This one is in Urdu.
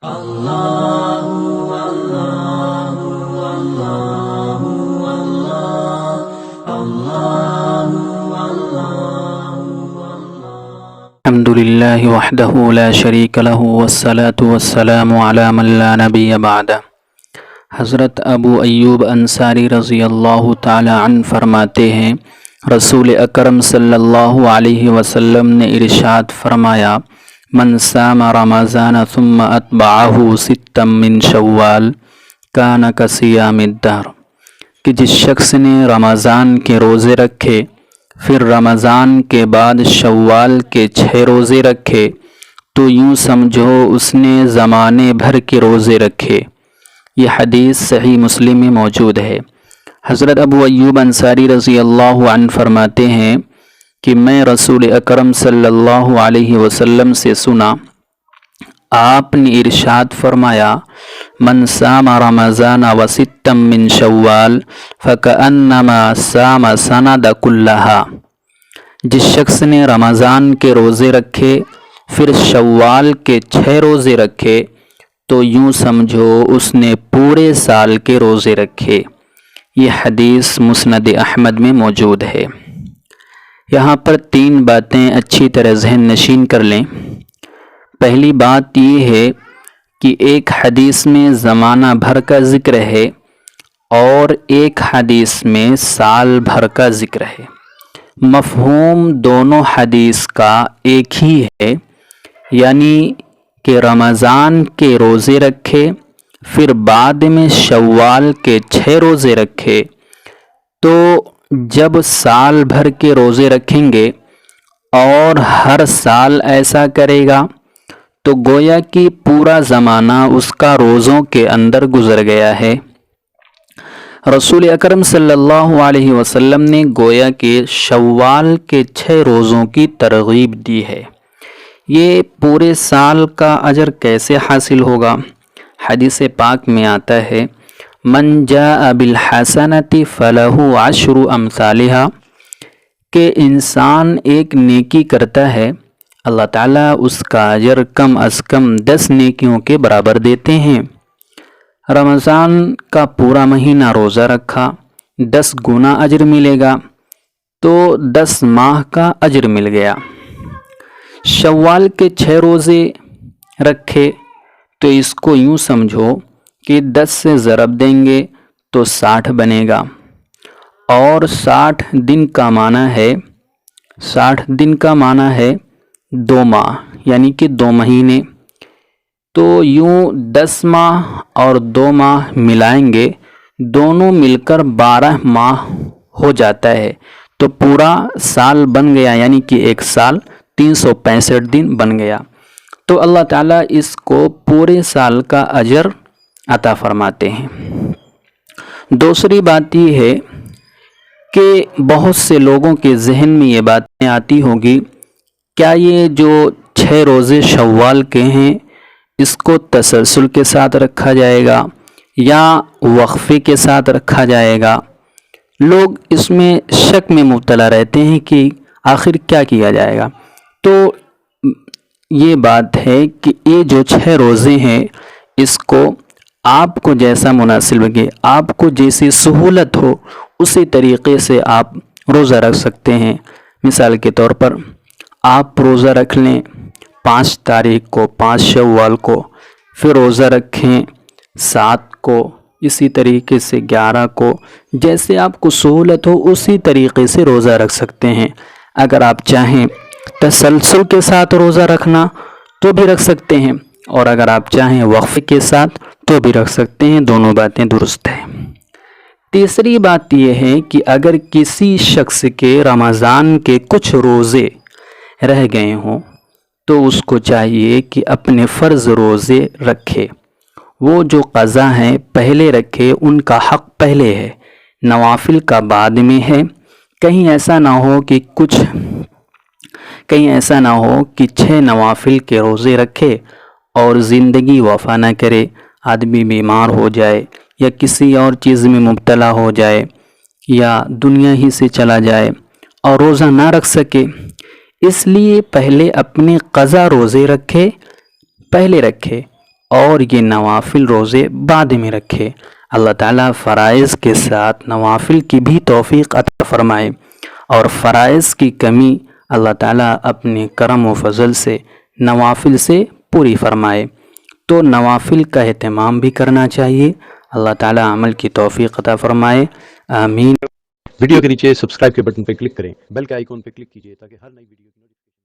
الحمد للہ وحدہ لا شریک لہ والصلاة والسلام علی من لا نبی بعدہ۔ حضرت ابو ایوب انصاری رضی اللہ تعالی عنہ فرماتے ہیں، رسول اکرم صلی اللہ علیہ وسلم نے ارشاد فرمایا، من صام رمضان ثم اتبعہ ستا من شوال کان کصیام الدہر، کہ جس شخص نے رمضان کے روزے رکھے پھر رمضان کے بعد شوال کے 6 روزے رکھے تو یوں سمجھو اس نے زمانے بھر کے روزے رکھے۔ یہ حدیث صحیح مسلم میں موجود ہے۔ حضرت ابو ایوب انصاری رضی اللہ عنہ فرماتے ہیں کہ میں رسول اکرم صلی اللہ علیہ وسلم سے سنا، آپ نے ارشاد فرمایا، من صام رمضان وستا من شوال فکأنما صام سنۃ کلھا، جس شخص نے رمضان کے روزے رکھے پھر شوال کے 6 روزے رکھے تو یوں سمجھو اس نے پورے سال کے روزے رکھے۔ یہ حدیث مسند احمد میں موجود ہے۔ یہاں پر 3 باتیں اچھی طرح ذہن نشین کر لیں۔ پہلی بات یہ ہے کہ ایک حدیث میں زمانہ بھر کا ذکر ہے اور ایک حدیث میں سال بھر کا ذکر ہے۔ مفہوم دونوں حدیث کا ایک ہی ہے، یعنی کہ رمضان کے روزے رکھے پھر بعد میں شوال کے 6 روزے رکھے، تو جب سال بھر کے روزے رکھیں گے اور ہر سال ایسا کرے گا تو گویا کہ پورا زمانہ اس کا روزوں کے اندر گزر گیا ہے۔ رسول اکرم صلی اللہ علیہ وسلم نے گویا کہ شوال کے 6 روزوں کی ترغیب دی ہے۔ یہ پورے سال کا اجر کیسے حاصل ہوگا؟ حدیث پاک میں آتا ہے، من جاء بالحسنۃ فلہ 10 امثالھا، کہ انسان ایک نیکی کرتا ہے اللہ تعالیٰ اس کا اجر کم از کم 10 نیکیوں کے برابر دیتے ہیں۔ رمضان کا پورا مہینہ روزہ رکھا، 10 گنا اجر ملے گا، تو 10 ماہ کا اجر مل گیا۔ شوال کے 6 روزے رکھے تو اس کو یوں سمجھو کہ 10 سے ضرب دیں گے تو 60 بنے گا، اور 60 دن کا معنی ہے 2 ماہ، یعنی کہ 2 مہینے۔ تو یوں 10 ماہ اور 2 ماہ ملائیں گے، دونوں مل کر 12 ماہ ہو جاتا ہے، تو پورا سال بن گیا، یعنی کہ ایک سال 365 دن بن گیا۔ تو اللہ تعالیٰ اس کو پورے سال کا اجر عطا فرماتے ہیں۔ دوسری بات یہ ہے کہ بہت سے لوگوں کے ذہن میں یہ باتیں آتی ہوگی، کیا یہ جو 6 روزے شوال کے ہیں اس کو تسلسل کے ساتھ رکھا جائے گا یا وقفے کے ساتھ رکھا جائے گا؟ لوگ اس میں شک میں مبتلا رہتے ہیں کہ آخر کیا کیا جائے گا۔ تو یہ بات ہے کہ یہ جو 6 روزے ہیں اس کو آپ کو جیسا مناسب لگے، آپ کو جیسی سہولت ہو اسی طریقے سے آپ روزہ رکھ سکتے ہیں۔ مثال کے طور پر آپ روزہ رکھ لیں 5 تاریخ کو، 5 شوال کو، پھر روزہ رکھیں 7 کو، اسی طریقے سے 11 کو، جیسے آپ کو سہولت ہو اسی طریقے سے روزہ رکھ سکتے ہیں۔ اگر آپ چاہیں تسلسل کے ساتھ روزہ رکھنا تو بھی رکھ سکتے ہیں، اور اگر آپ چاہیں وقفے کے ساتھ تو بھی رکھ سکتے ہیں، دونوں باتیں درست ہیں۔ تیسری بات یہ ہے کہ اگر کسی شخص کے رمضان کے کچھ روزے رہ گئے ہوں تو اس کو چاہیے کہ اپنے فرض روزے رکھے، وہ جو قضا ہیں پہلے رکھے، ان کا حق پہلے ہے، نوافل کا بعد میں ہے۔ کہیں ایسا نہ ہو کہ 6 نوافل کے روزے رکھے اور زندگی وفا نہ کرے، آدمی بیمار ہو جائے یا کسی اور چیز میں مبتلا ہو جائے یا دنیا ہی سے چلا جائے اور روزہ نہ رکھ سکے۔ اس لیے پہلے اپنے قضا روزے پہلے رکھے، اور یہ نوافل روزے بعد میں رکھے۔ اللہ تعالیٰ فرائض کے ساتھ نوافل کی بھی توفیق عطا فرمائے، اور فرائض کی کمی اللہ تعالیٰ اپنے کرم و فضل سے نوافل سے پوری فرمائے۔ تو نوافل کا اہتمام بھی کرنا چاہیے۔ اللہ تعالیٰ عمل کی توفیق عطا فرمائے، آمین۔ ویڈیو کے نیچے سبسکرائب کے بٹن پہ کلک کریں، بیل کے آئیکن پہ کلک کیجئے تاکہ ہر نئی ویڈیو کی نوٹیفیکیشن